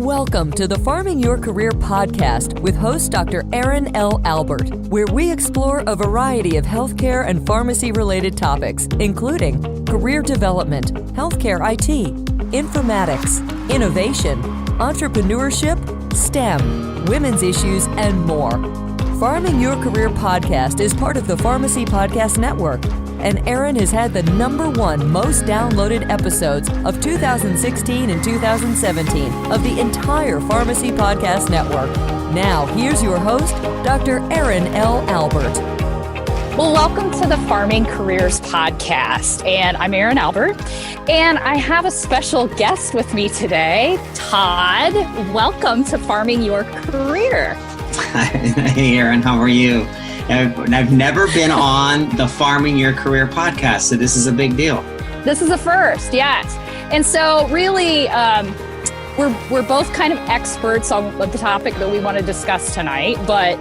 Welcome to the Farming Your Career podcast with host Dr. Aaron L. Albert, where we explore a variety of healthcare and pharmacy-related topics, including career development, healthcare IT, informatics, innovation, entrepreneurship, STEM, women's issues, and more. Farming Your Career podcast is part of the Pharmacy Podcast Network, and Aaron has had the #1 most downloaded episodes of 2016 and 2017 of the entire Pharmacy Podcast Network. Now, here's your host, Dr. Aaron L. Albert. Well, welcome to the Farming Careers Podcast, and I'm Aaron Albert, and I have a special guest with me today, Todd. Welcome to Farming Your Career. Hey, Aaron, how are you? I've never been on the Farming Your Career podcast, so this is a big deal. This is a first, yes. And so really, we're both kind of experts on the topic that we want to discuss tonight, but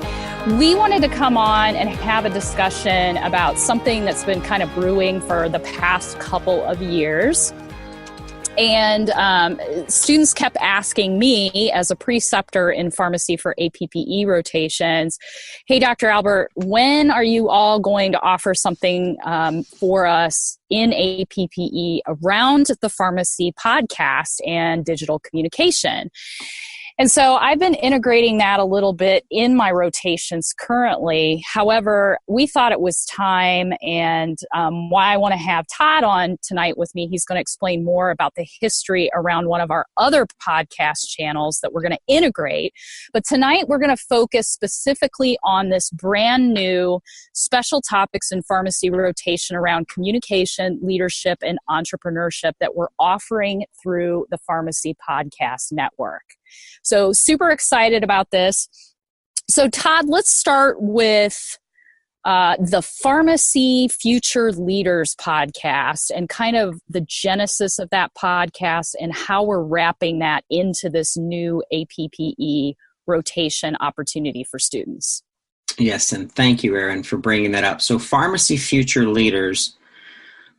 we wanted to come on and have a discussion about something that's been kind of brewing for the past couple of years. And students kept asking me as a preceptor in pharmacy for APPE rotations, hey, Dr. Albert, when are you all going to offer something for us in APPE around the pharmacy podcast and digital communication? And so I've been integrating that a little bit in my rotations currently. However, we thought it was time, and why I want to have Todd on tonight with me, he's going to explain more about the history around one of our other podcast channels that we're going to integrate. But tonight we're going to focus specifically on this brand new special topics in pharmacy rotation around communication, leadership, and entrepreneurship that we're offering through the Pharmacy Podcast Network. So super excited about this. So Todd, let's start with the Pharmacy Future Leaders podcast and kind of the genesis of that podcast and how we're wrapping that into this new APPE rotation opportunity for students. Yes, and thank you, Aaron, for bringing that up. So Pharmacy Future Leaders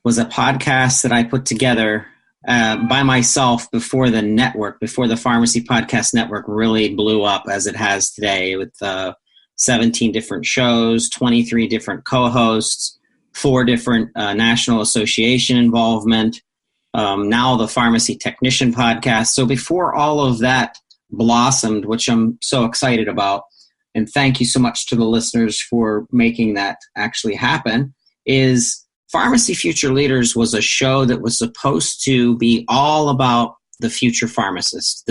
was a podcast that I put together by myself before the Pharmacy Podcast Network really blew up as it has today with 17 different shows, 23 different co-hosts, 4 different national association involvement, now the Pharmacy Technician Podcast. So before all of that blossomed, which I'm so excited about, and thank you so much to the listeners for making that actually happen, is Pharmacy Future Leaders was a show that was supposed to be all about the future pharmacists.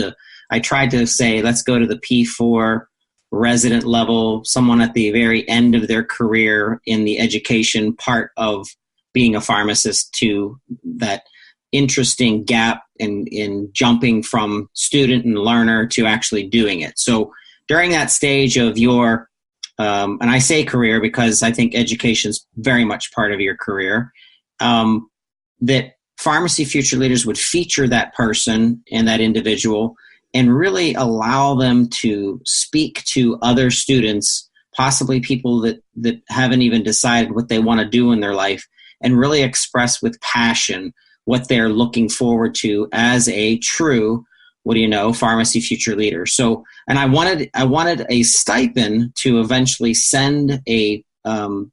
I tried to say, let's go to the P4 resident level, someone at the very end of their career in the education part of being a pharmacist, to that interesting gap in jumping from student and learner to actually doing it. So during that stage of your and I say career because I think education is very much part of your career, that Pharmacy Future Leaders would feature that person and that individual and really allow them to speak to other students, possibly people that haven't even decided what they want to do in their life, and really express with passion what they're looking forward to as a true Pharmacy Future Leader. So, and I wanted a stipend to eventually send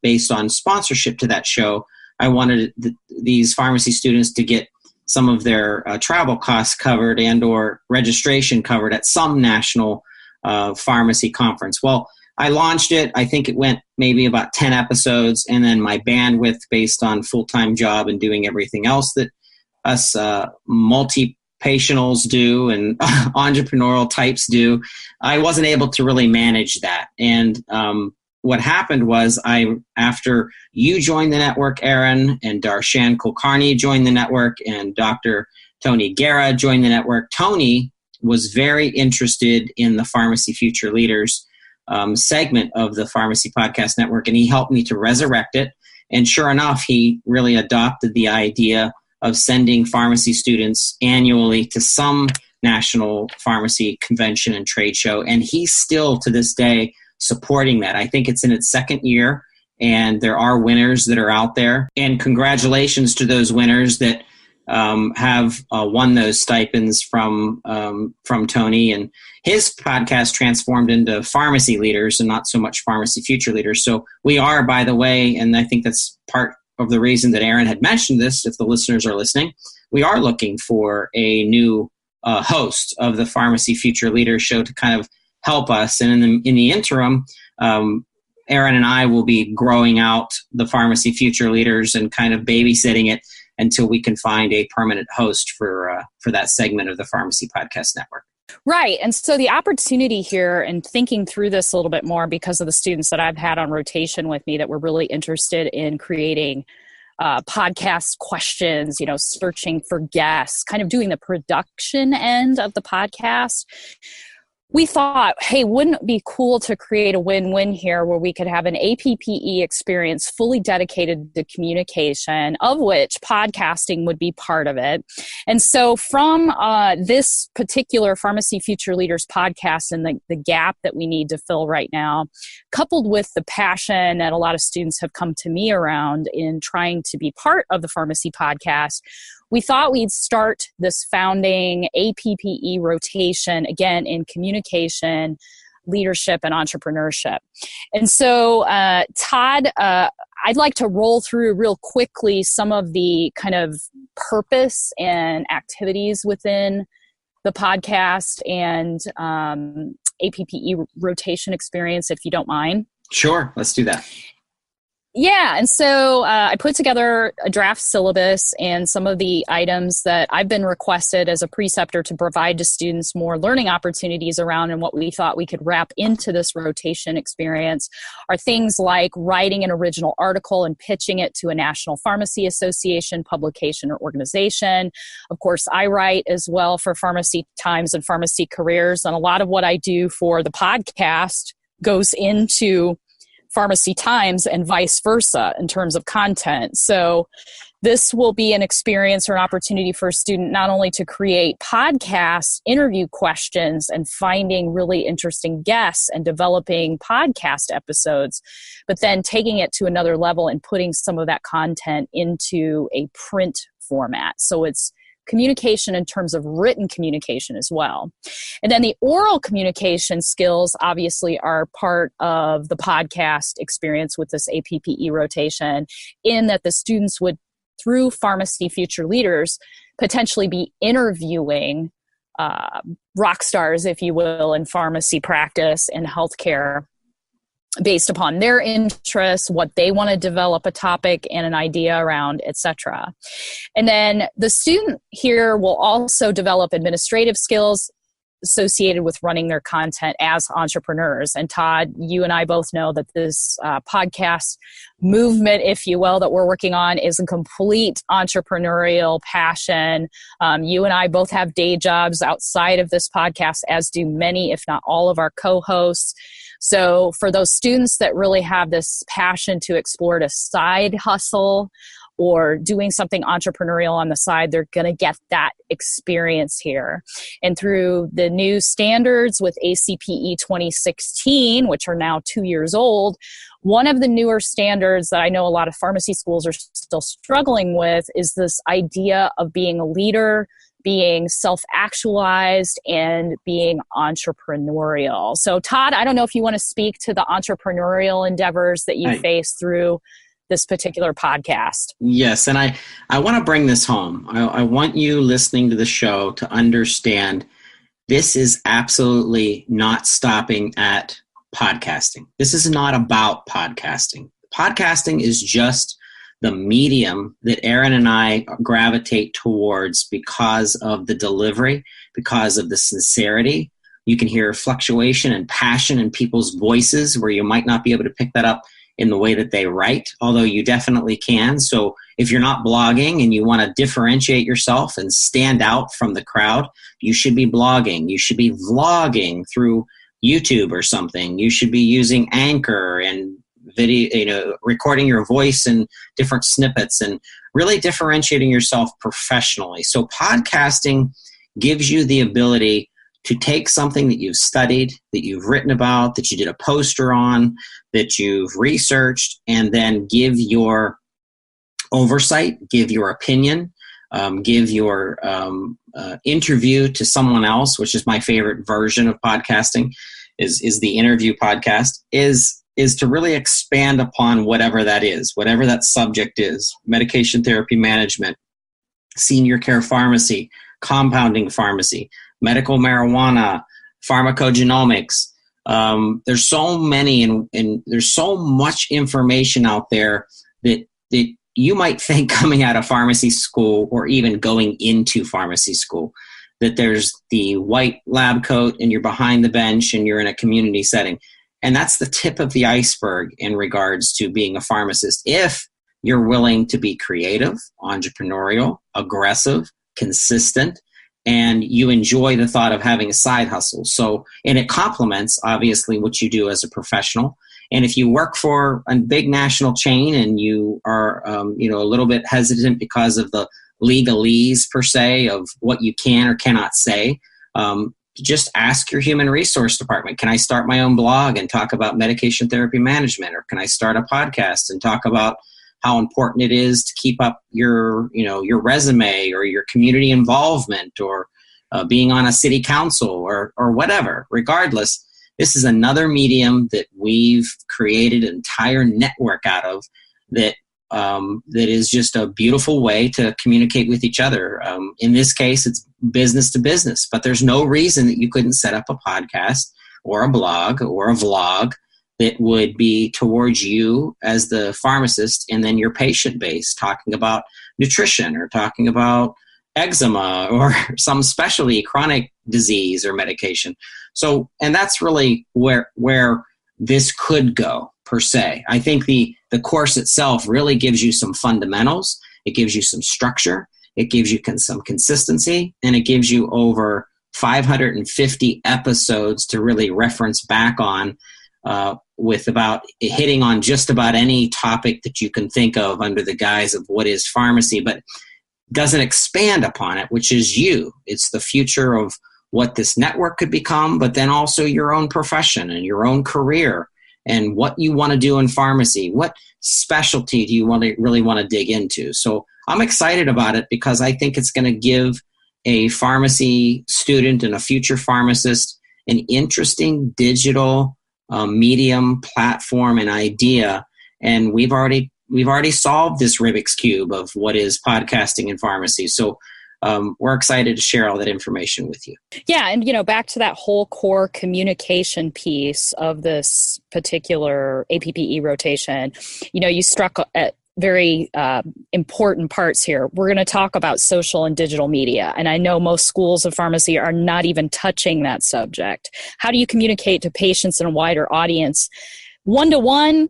based on sponsorship to that show. I wanted these pharmacy students to get some of their travel costs covered and or registration covered at some national pharmacy conference. Well, I launched it. I think it went maybe about 10 episodes, and then my bandwidth based on full-time job and doing everything else that us multi-patientals do and entrepreneurial types do, I wasn't able to really manage that. And what happened was after you joined the network, Aaron, and Darshan Kulkarni joined the network, and Dr. Tony Guerra joined the network, Tony was very interested in the Pharmacy Future Leaders segment of the Pharmacy Podcast Network, and he helped me to resurrect it. And sure enough, he really adopted the idea of sending pharmacy students annually to some national pharmacy convention and trade show. And he's still, to this day, supporting that. I think it's in its second year, and there are winners that are out there. And congratulations to those winners that have won those stipends from Tony, and his podcast transformed into Pharmacy Leaders and not so much Pharmacy Future Leaders. So we are, by the way, and I think that's part of the reason that Erin had mentioned this, if the listeners are listening, we are looking for a new host of the Pharmacy Future Leaders show to kind of help us. And in the interim, Erin and I will be growing out the Pharmacy Future Leaders and kind of babysitting it until we can find a permanent host for that segment of the Pharmacy Podcast Network. Right. And so the opportunity here, and thinking through this a little bit more because of the students that I've had on rotation with me that were really interested in creating podcast questions, searching for guests, kind of doing the production end of the podcast. We thought, hey, wouldn't it be cool to create a win-win here where we could have an APPE experience fully dedicated to communication, of which podcasting would be part of it. And so from this particular Pharmacy Future Leaders podcast and the gap that we need to fill right now, coupled with the passion that a lot of students have come to me around in trying to be part of the Pharmacy podcast, we thought we'd start this founding APPE rotation, again, in communication, leadership, and entrepreneurship. And so, Todd, I'd like to roll through real quickly some of the kind of purpose and activities within the podcast and APPE rotation experience, if you don't mind. Sure, let's do that. Yeah, and so I put together a draft syllabus and some of the items that I've been requested as a preceptor to provide to students more learning opportunities around, and what we thought we could wrap into this rotation experience are things like writing an original article and pitching it to a National Pharmacy Association publication or organization. Of course, I write as well for Pharmacy Times and Pharmacy Careers, and a lot of what I do for the podcast goes into Pharmacy Times and vice versa in terms of content. So this will be an experience or an opportunity for a student not only to create podcast interview questions and finding really interesting guests and developing podcast episodes, but then taking it to another level and putting some of that content into a print format. So it's communication in terms of written communication as well. And then the oral communication skills obviously are part of the podcast experience with this APPE rotation, in that the students would, through Pharmacy Future Leaders, potentially be interviewing rock stars, if you will, in pharmacy practice and healthcare, based upon their interests, what they want to develop a topic and an idea around, etc. And then the student here will also develop administrative skills associated with running their content as entrepreneurs. And Todd, you and I both know that this podcast movement, if you will, that we're working on is a complete entrepreneurial passion. You and I both have day jobs outside of this podcast, as do many, if not all, of our co-hosts. So for those students that really have this passion to explore a side hustle or doing something entrepreneurial on the side, they're going to get that experience here. And through the new standards with ACPE 2016, which are now 2 years old, one of the newer standards that I know a lot of pharmacy schools are still struggling with is this idea of being a leader, being self-actualized, and being entrepreneurial. So Todd, I don't know if you want to speak to the entrepreneurial endeavors that you face through this particular podcast. Yes, and I want to bring this home. I want you listening to the show to understand this is absolutely not stopping at podcasting. This is not about podcasting. Podcasting is just the medium that Erin and I gravitate towards because of the delivery, because of the sincerity. You can hear fluctuation and passion in people's voices where you might not be able to pick that up in the way that they write, although you definitely can. So if you're not blogging and you want to differentiate yourself and stand out from the crowd, you should be blogging. You should be vlogging through YouTube or something. You should be using Anchor and video, recording your voice in different snippets and really differentiating yourself professionally. So podcasting gives you the ability to take something that you've studied, that you've written about, that you did a poster on, that you've researched, and then give your oversight, give your opinion, give your interview to someone else, which is my favorite version of podcasting, is the interview podcast, is to really expand upon whatever that is, whatever that subject is: medication therapy management, senior care pharmacy, compounding pharmacy, medical marijuana, pharmacogenomics. There's so many and there's so much information out there that you might think coming out of pharmacy school or even going into pharmacy school, that there's the white lab coat and you're behind the bench and you're in a community setting. And that's the tip of the iceberg in regards to being a pharmacist. If you're willing to be creative, entrepreneurial, aggressive, consistent, and you enjoy the thought of having a side hustle. So, and it complements obviously what you do as a professional. And if you work for a big national chain and you are, a little bit hesitant because of the legalese per se of what you can or cannot say, just ask your human resource department. Can I start my own blog and talk about medication therapy management? Or can I start a podcast and talk about how important it is to keep up your resume or your community involvement or being on a city council or whatever? Regardless, this is another medium that we've created an entire network out of that is just a beautiful way to communicate with each other. In this case, it's business to business, but there's no reason that you couldn't set up a podcast or a blog or a vlog that would be towards you as the pharmacist and then your patient base, talking about nutrition or talking about eczema or some specialty chronic disease or medication. So, and that's really where this could go per se. I think the course itself really gives you some fundamentals. It gives you some structure. It gives you some consistency, and it gives you over 550 episodes to really reference back on, with about hitting on just about any topic that you can think of under the guise of what is pharmacy, but doesn't expand upon it, which is you. It's the future of what this network could become, but then also your own profession and your own career and what you want to do in pharmacy. What specialty do you really want to dig into? So I'm excited about it because I think it's going to give a pharmacy student and a future pharmacist an interesting digital medium, platform, and idea. And we've already solved this Rubik's Cube of what is podcasting in pharmacy. So we're excited to share all that information with you. Yeah. And, back to that whole core communication piece of this particular APPE rotation, you struck at very important parts here. We're going to talk about social and digital media. And I know most schools of pharmacy are not even touching that subject. How do you communicate to patients and a wider audience? One-to-one,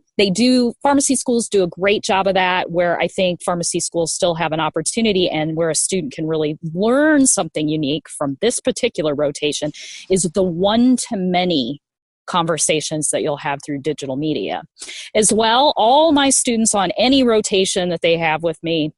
pharmacy schools do a great job of that, where I think pharmacy schools still have an opportunity and where a student can really learn something unique from this particular rotation is the one-to-many conversations that you'll have through digital media. As well, all my students on any rotation that they have with me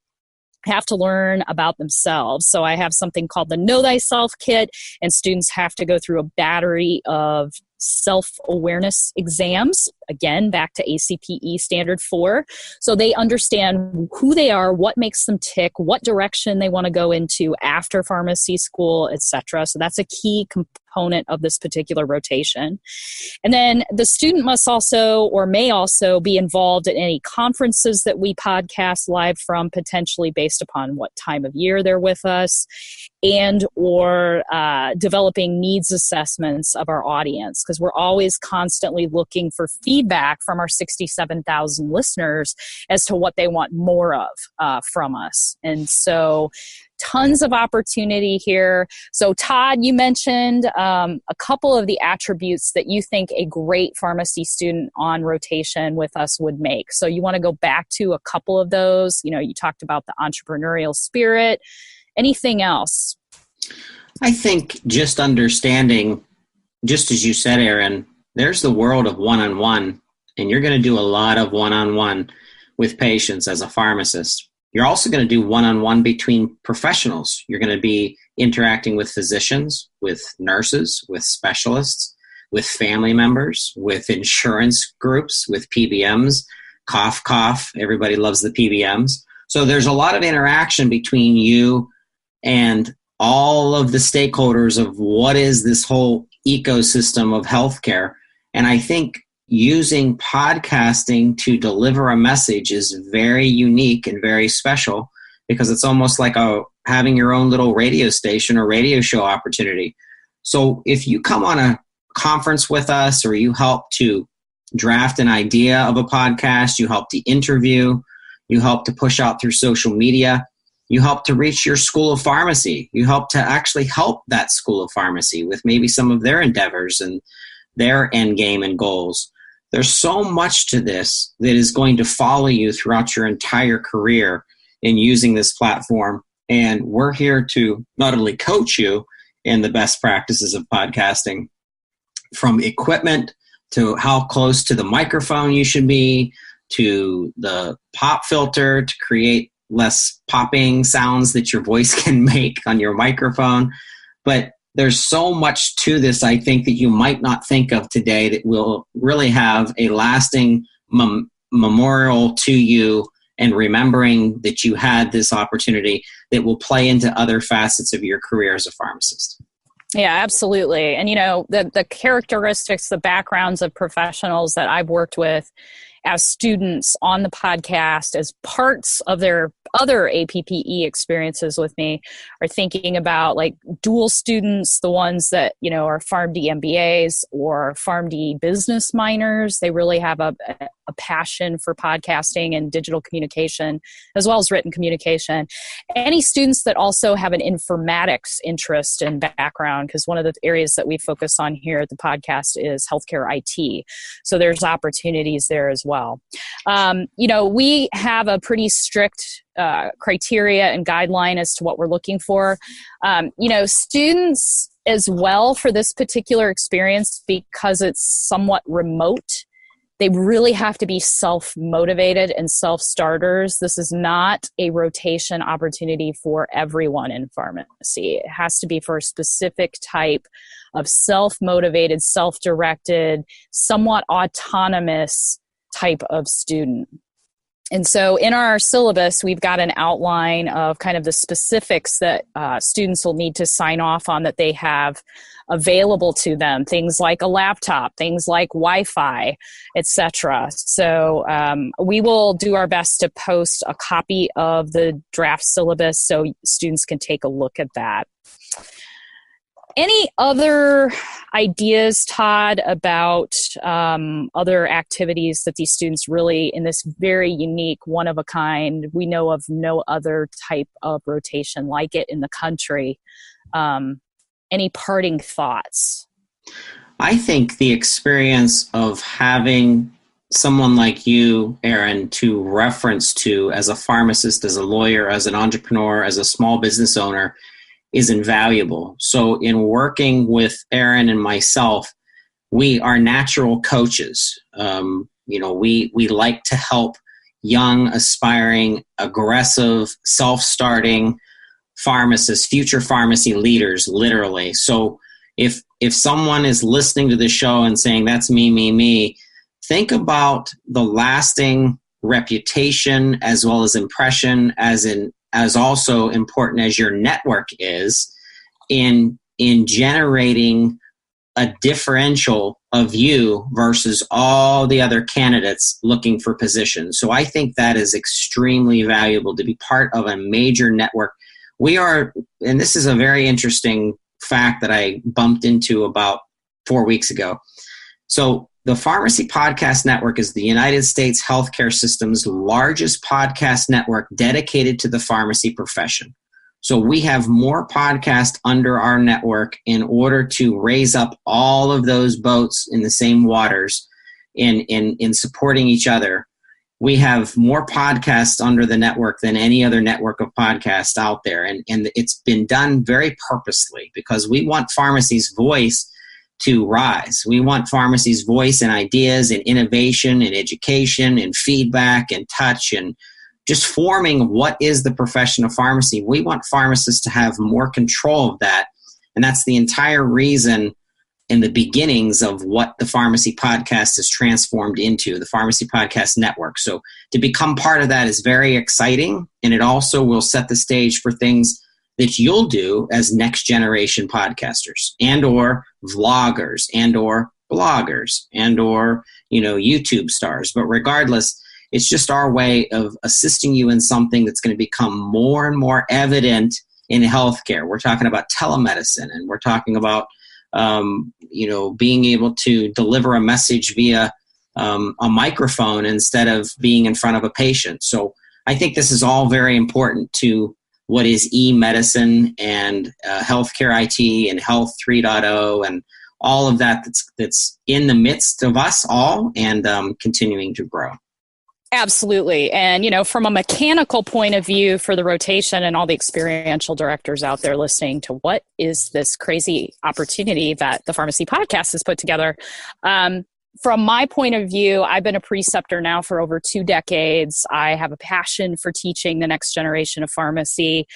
have to learn about themselves. So I have something called the Know Thyself Kit, and students have to go through a battery of self-awareness exams, again, back to ACPE Standard 4. So they understand who they are, what makes them tick, what direction they want to go into after pharmacy school, etc. So that's a key component of this particular rotation. And then the student must also or may also be involved in any conferences that we podcast live from, potentially based upon what time of year they're with us, and or developing needs assessments of our audience, because we're always constantly looking for feedback from our 67,000 listeners as to what they want more of from us. And so tons of opportunity here. So Todd, you mentioned a couple of the attributes that you think a great pharmacy student on rotation with us would make. So you want to go back to a couple of those. You talked about the entrepreneurial spirit. Anything else? I think just understanding, just as you said, Erin, there's the world of one-on-one, and you're going to do a lot of one-on-one with patients as a pharmacist. You're also going to do one-on-one between professionals. You're going to be interacting with physicians, with nurses, with specialists, with family members, with insurance groups, with PBMs. Cough, cough. Everybody loves the PBMs. So there's a lot of interaction between you and all of the stakeholders of what is this whole ecosystem of healthcare. And I think using podcasting to deliver a message is very unique and very special, because it's almost like having your own little radio station or radio show opportunity. So if you come on a conference with us, or you help to draft an idea of a podcast, you help to interview, you help to push out through social media, you help to reach your school of pharmacy, you help to actually help that school of pharmacy with maybe some of their endeavors and their end game and goals. There's so much to this that is going to follow you throughout your entire career in using this platform. And we're here to not only coach you in the best practices of podcasting, from equipment to how close to the microphone you should be, to the pop filter to create less popping sounds that your voice can make on your microphone. But there's so much to this, I think, that you might not think of today that will really have a lasting memorial to you, and remembering that you had this opportunity that will play into other facets of your career as a pharmacist. Yeah, absolutely. And, the characteristics, the backgrounds of professionals that I've worked with as students on the podcast, as parts of their other APPE experiences with me, are thinking about like dual students, the ones that, are PharmD MBAs or PharmD business minors. They really have a passion for podcasting and digital communication, as well as written communication. Any students that also have an informatics interest and background, because one of the areas that we focus on here at the podcast is healthcare IT. So there's opportunities there as well. We have a pretty strict criteria and guideline as to what we're looking for. Students as well, for this particular experience, because it's somewhat remote, they really have to be self-motivated and self-starters. This is not a rotation opportunity for everyone in pharmacy. It has to be for a specific type of self-motivated, self-directed, somewhat autonomous type of student. And so in our syllabus, we've got an outline of kind of the specifics that students will need to sign off on that they have available to them, things like a laptop, things like Wi-Fi, etc. So we will do our best to post a copy of the draft syllabus so students can take a look at that. Any other ideas, Todd, about other activities that these students really, in this very unique, one-of-a-kind, we know of no other type of rotation like it in the country? Any parting thoughts? I think the experience of having someone like you, Erin, to reference to as a pharmacist, as a lawyer, as an entrepreneur, as a small business owner is invaluable. So in working with Erin and myself, we are natural coaches. We like to help young, aspiring, aggressive, self-starting pharmacists, future pharmacy leaders, literally. So if someone is listening to the show and saying, that's me, think about the lasting reputation as well as impression, as also important as your network is in generating a differential of you versus all the other candidates looking for positions. So I think that is extremely valuable to be part of a major network. We are, and this is a very interesting fact that I bumped into about 4 weeks ago. So the Pharmacy Podcast Network is the United States healthcare system's largest podcast network dedicated to the pharmacy profession. So we have more podcasts under our network in order to raise up all of those boats in the same waters in supporting each other. We have more podcasts under the network than any other network of podcasts out there. And it's been done very purposely because we want pharmacy's voice to rise. We want pharmacy's voice and ideas and innovation and education and feedback and touch and just forming what is the profession of pharmacy. We want pharmacists to have more control of that. And that's the entire reason in the beginnings of what the Pharmacy Podcast has transformed into, the Pharmacy Podcast Network. So to become part of that is very exciting, and it also will set the stage for things that you'll do as next generation podcasters and or vloggers and or bloggers and or, YouTube stars. But regardless, it's just our way of assisting you in something that's going to become more and more evident in healthcare. We're talking about telemedicine, and we're talking about, being able to deliver a message via a microphone instead of being in front of a patient. So I think this is all very important to what is e-medicine and healthcare IT and Health 3.0 and all of that that's in the midst of us all and continuing to grow. Absolutely. And, from a mechanical point of view for the rotation and all the experiential directors out there listening to what is this crazy opportunity that the Pharmacy Podcast has put together. From my point of view, I've been a preceptor now for over 2 decades. I have a passion for teaching the next generation of pharmacy.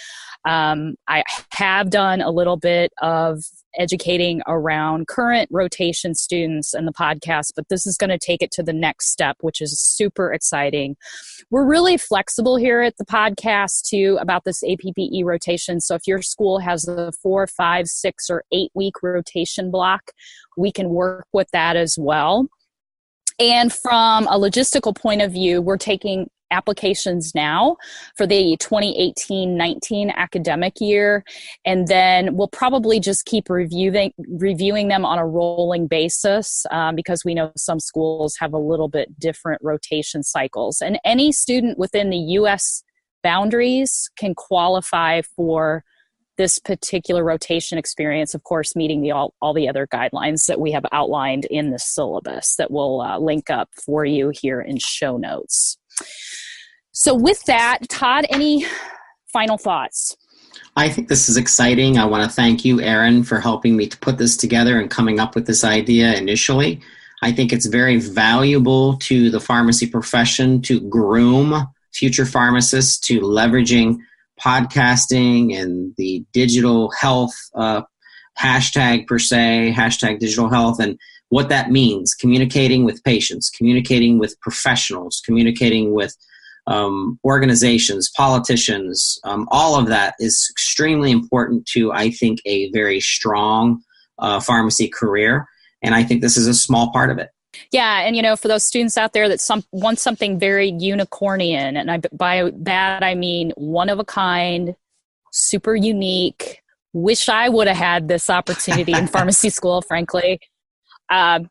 I have done a little bit of educating around current rotation students and the podcast, but this is going to take it to the next step, which is super exciting. We're really flexible here at the podcast too about this APPE rotation. So if your school has a 4, 5, 6, or 8 week rotation block, we can work with that as well. And from a logistical point of view, we're taking applications now for the 2018-19 academic year, and then we'll probably just keep reviewing them on a rolling basis because we know some schools have a little bit different rotation cycles. And any student within the U.S. boundaries can qualify for this particular rotation experience, of course, meeting all the other guidelines that we have outlined in the syllabus that we'll link up for you here in show notes. So with that, Todd, any final thoughts? I think this is exciting. I want to thank you, Erin, for helping me to put this together and coming up with this idea initially. I think it's very valuable to the pharmacy profession to groom future pharmacists to leveraging podcasting and the digital health hashtag per se, hashtag digital health, and what that means, communicating with patients, communicating with professionals, communicating with organizations, politicians, all of that is extremely important to, I think, a very strong pharmacy career. And I think this is a small part of it. Yeah. And, for those students out there that want something very unicornian, and by that I mean one of a kind, super unique, wish I would have had this opportunity in pharmacy school, frankly.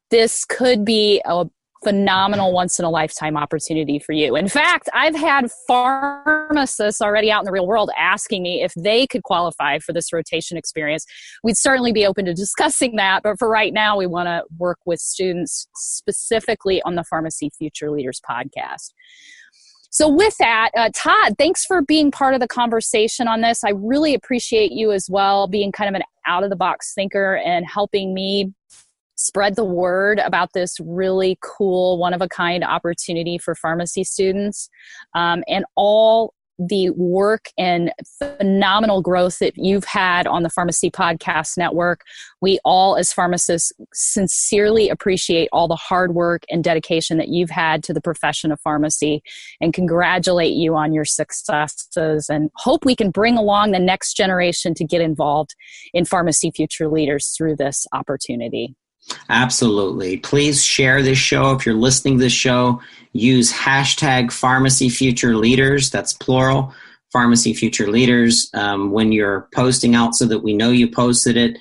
This could be a phenomenal once-in-a-lifetime opportunity for you. In fact, I've had pharmacists already out in the real world asking me if they could qualify for this rotation experience. We'd certainly be open to discussing that, but for right now, we want to work with students specifically on the Pharmacy Future Leaders podcast. So with that, Todd, thanks for being part of the conversation on this. I really appreciate you as well, being kind of an out-of-the-box thinker and helping me spread the word about this really cool, one-of-a-kind opportunity for pharmacy students, and all the work and phenomenal growth that you've had on the Pharmacy Podcast Network. We all, as pharmacists, sincerely appreciate all the hard work and dedication that you've had to the profession of pharmacy, and congratulate you on your successes, and hope we can bring along the next generation to get involved in Pharmacy Future Leaders through this opportunity. Absolutely. Please share this show. If you're listening to this show, use hashtag Pharmacy Future Leaders. That's plural, Pharmacy Future Leaders, when you're posting out so that we know you posted it.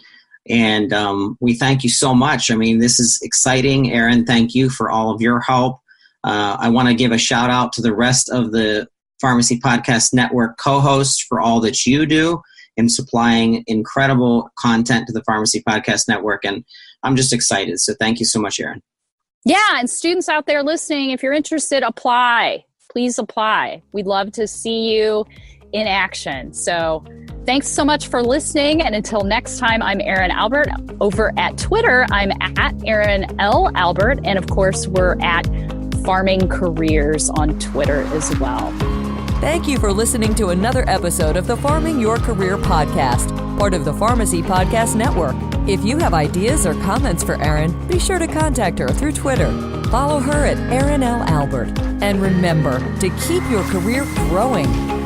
And we thank you so much. I mean, this is exciting. Erin, thank you for all of your help. I want to give a shout out to the rest of the Pharmacy Podcast Network co-hosts for all that you do in supplying incredible content to the Pharmacy Podcast Network. And I'm just excited. So thank you so much, Erin. Yeah. And students out there listening, if you're interested, apply. Please apply. We'd love to see you in action. So thanks so much for listening. And until next time, I'm Erin Albert. Over at Twitter, I'm at Erin L. Albert. And of course, we're at Farming Careers on Twitter as well. Thank you for listening to another episode of the Farming Your Career podcast, part of the Pharmacy Podcast Network. If you have ideas or comments for Erin, be sure to contact her through Twitter. Follow her at Erin L. Albert. And remember to keep your career growing.